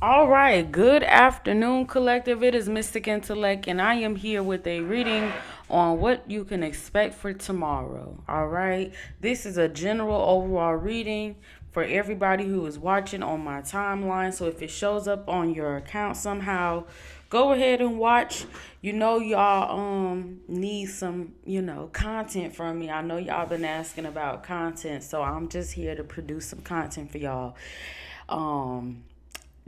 All right, good afternoon, collective. It is Mystic Intellect, and I am here with a reading on what you can expect for tomorrow. All right, this is a general overall reading for everybody who is watching on my timeline. So if it shows up on your account somehow, go ahead and watch. You know, y'all need some, content from me. I know y'all been asking about content, so I'm just here to produce some content for y'all. Um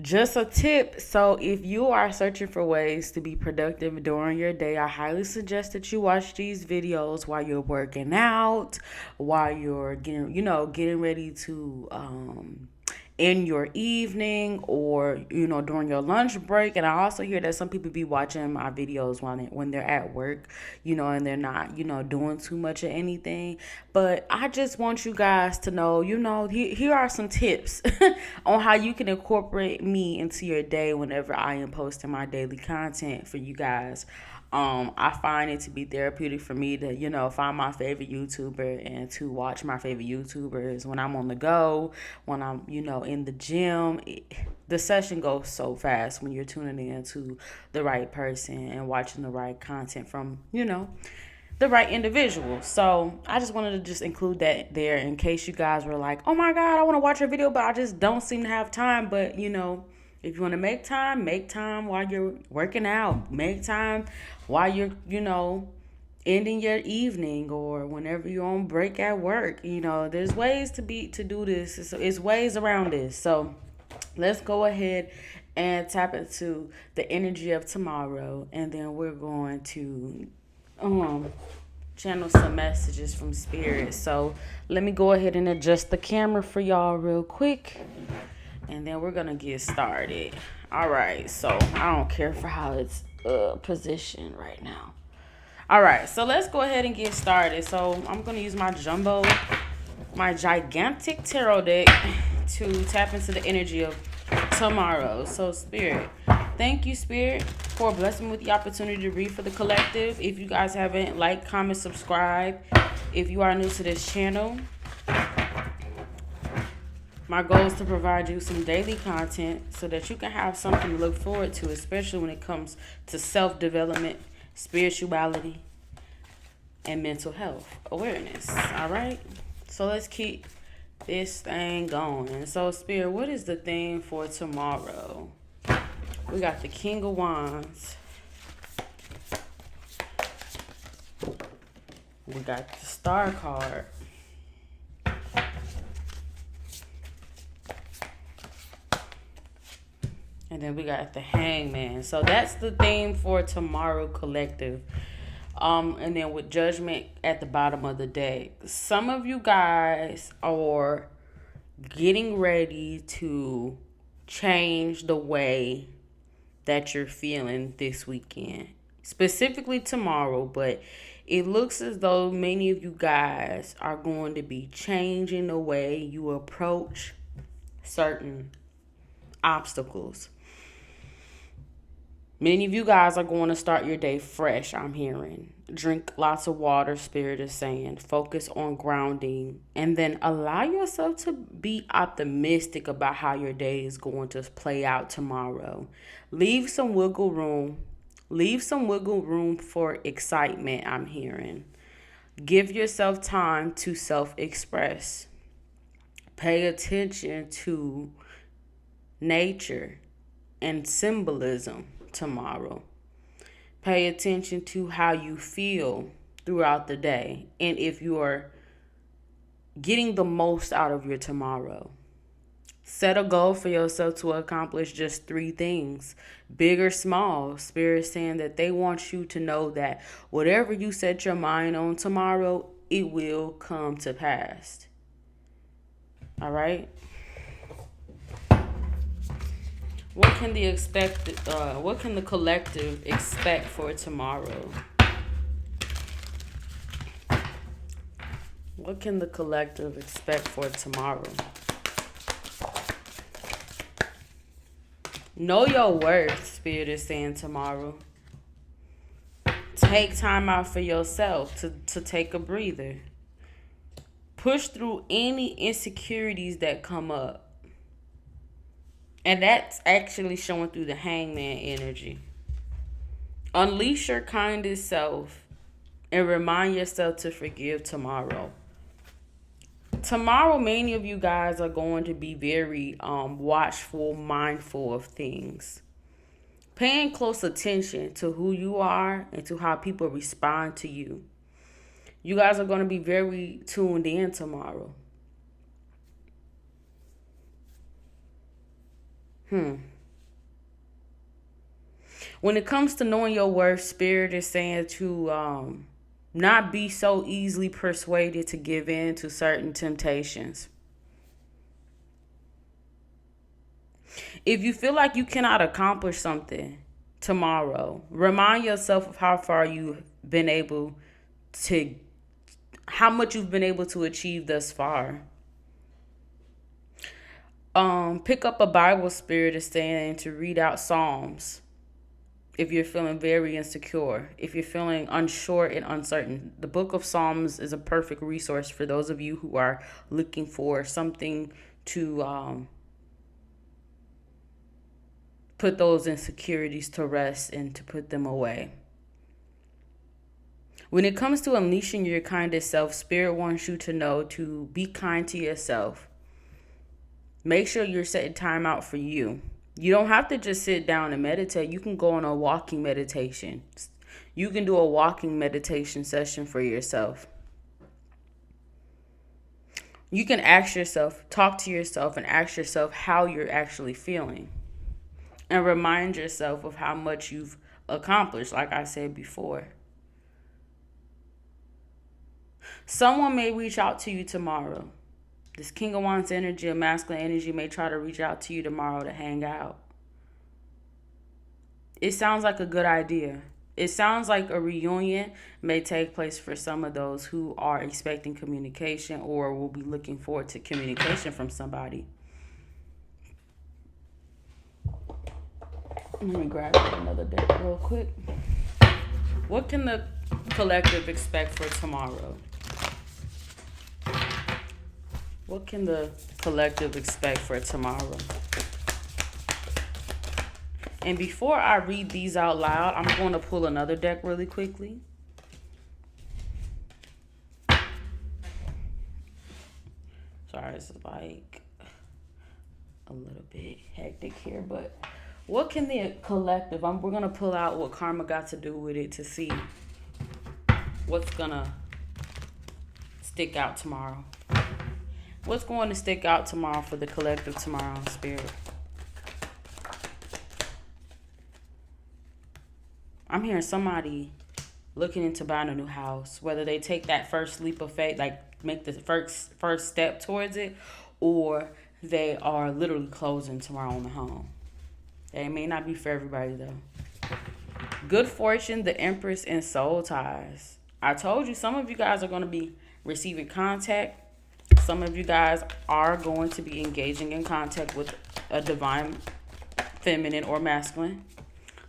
just a tip. So, if you are searching for ways to be productive during your day, I highly suggest that you watch these videos while you're working out, while you're getting ready to in your evening, or during your lunch break. And I also hear that some people be watching my videos when they're at work, and they're not doing too much of anything. But I just want you guys to know, here are some tips on how you can incorporate me into your day whenever I am posting my daily content for you guys. I find it to be therapeutic for me to, find my favorite YouTuber and to watch my favorite YouTubers when I'm on the go, when I'm, in the gym. The session goes so fast when you're tuning in to the right person and watching the right content from, the right individual. So I just wanted to just include that there in case you guys were like, oh my God, I want to watch your video, but I just don't seem to have time. But, if you want to make time while you're working out. Make time while you're, ending your evening or whenever you're on break at work. There's ways to do this. It's ways around this. So let's go ahead and tap into the energy of tomorrow, and then we're going to um channel some messages from spirit. So let me go ahead and adjust the camera for y'all real quick, and then we're gonna get started. All right, so I don't care for how it's positioned right now. All right, so let's go ahead and get started. So I'm gonna use my gigantic tarot deck to tap into the energy of tomorrow. So spirit, thank you, spirit, for blessing me with the opportunity to read for the collective. If you guys haven't, like, comment, subscribe. If you are new to this channel, my goal is to provide you some daily content so that you can have something to look forward to, especially when it comes to self-development, spirituality, and mental health awareness. All right? So let's keep this thing going. So, Spirit, what is the theme for tomorrow? We got the King of Wands. We got the Star card. And then we got the Hangman. So that's the theme for tomorrow, collective. And then with Judgment at the bottom of the deck. Some of you guys are getting ready to change the way that you're feeling this weekend. Specifically tomorrow, but it looks as though many of you guys are going to be changing the way you approach certain obstacles. Many of you guys are going to start your day fresh, I'm hearing. Drink lots of water, Spirit is saying. Focus on grounding. And then allow yourself to be optimistic about how your day is going to play out tomorrow. Leave some wiggle room. Leave some wiggle room for excitement, I'm hearing. Give yourself time to self-express. Pay attention to nature and symbolism tomorrow. Pay attention to how you feel throughout the day and if you are getting the most out of your tomorrow. Set a goal for yourself to accomplish just 3 things, big or small. Spirit saying that they want you to know that whatever you set your mind on tomorrow, it will come to pass. All right? What can the collective expect for tomorrow? What can the collective expect for tomorrow? Know your worth, Spirit is saying tomorrow. Take time out for yourself to take a breather. Push through any insecurities that come up. And that's actually showing through the hangman energy. Unleash your kindest self and remind yourself to forgive tomorrow. Tomorrow, many of you guys are going to be very watchful, mindful of things. Paying close attention to who you are and to how people respond to you. You guys are going to be very tuned in tomorrow. When it comes to knowing your worth, Spirit is saying to not be so easily persuaded to give in to certain temptations. If you feel like you cannot accomplish something tomorrow, remind yourself of how far you've been able to, how much you've been able to achieve thus far. Pick up a Bible. Spirit is saying to read out Psalms. If you're feeling very insecure, if you're feeling unsure and uncertain, the book of Psalms is a perfect resource for those of you who are looking for something to put those insecurities to rest and to put them away. When it comes to unleashing your kindest self, Spirit wants you to know to be kind to yourself. Make sure you're setting time out for you. You don't have to just sit down and meditate. You can go on a walking meditation. You can do a walking meditation session for yourself. You can ask yourself, talk to yourself, and ask yourself how you're actually feeling. And remind yourself of how much you've accomplished, like I said before. Someone may reach out to you tomorrow. This King of Wands energy or masculine energy may try to reach out to you tomorrow to hang out. It sounds like a good idea. It sounds like a reunion may take place for some of those who are expecting communication or will be looking forward to communication from somebody. Let me grab another deck real quick. What can the collective expect for tomorrow? What can the collective expect for tomorrow? And before I read these out loud, I'm going to pull another deck really quickly. Sorry, it's like a little bit hectic here, but what can the collective, we're going to pull out what karma got to do with it to see what's going to stick out tomorrow. What's going to stick out tomorrow for the collective tomorrow, Spirit? I'm hearing somebody looking into buying a new house, whether they take that first leap of faith, like make the first step towards it, or they are literally closing tomorrow on the home. It may not be for everybody, though. Good fortune, the Empress, and soul ties. I told you some of you guys are going to be receiving contact. Some of you guys are going to be engaging in contact with a divine feminine or masculine.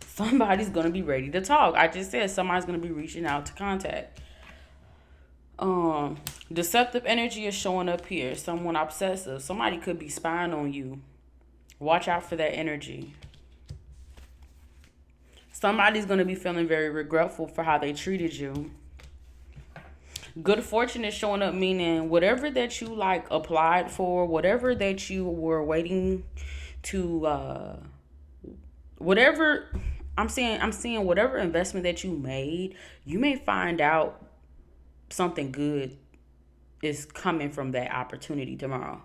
Somebody's going to be ready to talk. I just said somebody's going to be reaching out to contact. Deceptive energy is showing up here. Someone obsessive. Somebody could be spying on you. Watch out for that energy. Somebody's going to be feeling very regretful for how they treated you. Good fortune is showing up, meaning whatever that you like applied for, whatever that you were waiting to, whatever I'm seeing whatever investment that you made, you may find out something good is coming from that opportunity tomorrow.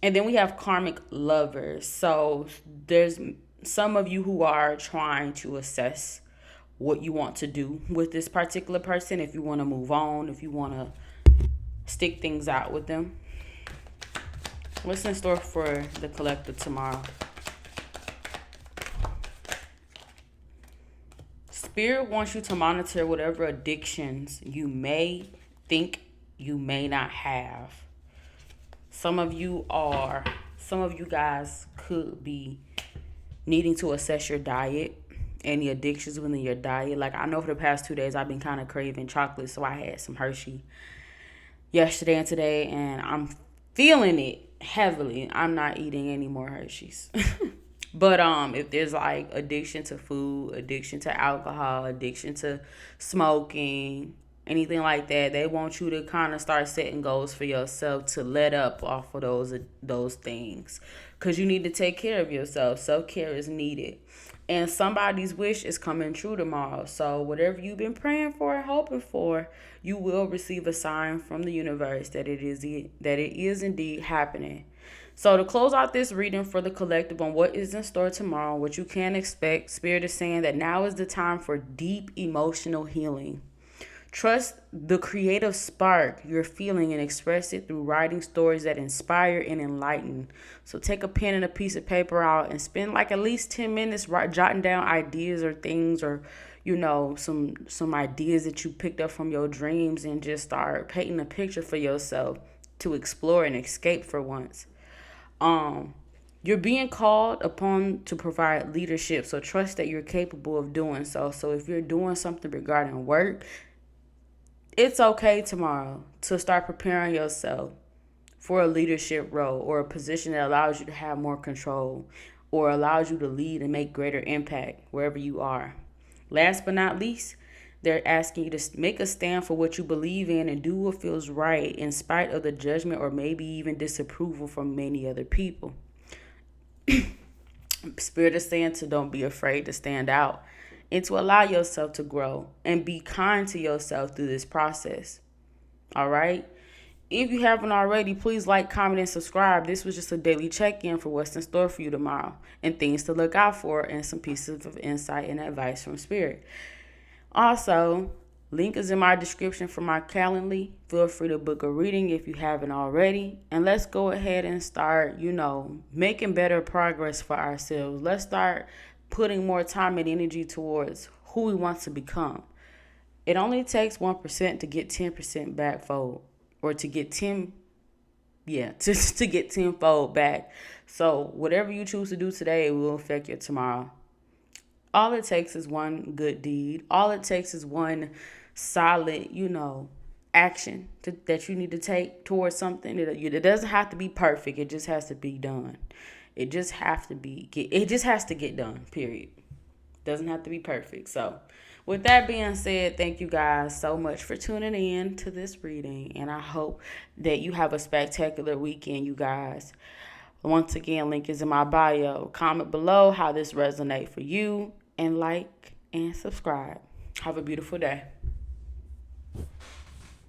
And then we have karmic lovers. So there's some of you who are trying to assess what you want to do with this particular person, if you want to move on, if you want to stick things out with them. What's in store for the collective tomorrow? Spirit wants you to monitor whatever addictions you may think you may not have. Some of you guys could be needing to assess your diet, any addictions within your diet. Like, I know for the past 2 days I've been kind of craving chocolate, so I had some Hershey yesterday and today, and I'm feeling it. heavily. I'm not eating any more Hershey's. But if there's like addiction to food, addiction to alcohol, addiction to smoking, anything like that, they want you to kind of start setting goals for yourself to let up off of those things, cuz you need to take care of yourself. Self-care is needed. And somebody's wish is coming true tomorrow. So whatever you've been praying for and hoping for, you will receive a sign from the universe that it is indeed happening. So to close out this reading for the collective on what is in store tomorrow, what you can expect, Spirit is saying that now is the time for deep emotional healing. Trust the creative spark you're feeling and express it through writing stories that inspire and enlighten. So take a pen and a piece of paper out and spend like at least 10 minutes jotting down ideas or things, or some ideas that you picked up from your dreams, and just start painting a picture for yourself to explore and escape for once. You're being called upon to provide leadership, so trust that you're capable of doing so. So if you're doing something regarding work, it's okay tomorrow to start preparing yourself for a leadership role or a position that allows you to have more control or allows you to lead and make greater impact wherever you are. Last but not least, they're asking you to make a stand for what you believe in and do what feels right in spite of the judgment or maybe even disapproval from many other people. Spirit is saying to don't be afraid to stand out and to allow yourself to grow and be kind to yourself through this process. All right? If you haven't already, please like, comment, and subscribe. This was just a daily check-in for what's in store for you tomorrow and things to look out for and some pieces of insight and advice from Spirit. Also, link is in my description for my Calendly. Feel free to book a reading if you haven't already. And let's go ahead and start, making better progress for ourselves. Let's start putting more time and energy towards who we want to become. It only takes 1% to get 10% back fold, or to get 10, to get tenfold back. So whatever you choose to do today, it will affect your tomorrow. All it takes is one good deed. All it takes is one solid, action that you need to take towards something. It doesn't have to be perfect. It just has to be done. It just has to get done, period. Doesn't have to be perfect. So with that being said, thank you guys so much for tuning in to this reading. And I hope that you have a spectacular weekend, you guys. Once again, link is in my bio. Comment below how this resonates for you, and like and subscribe. Have a beautiful day.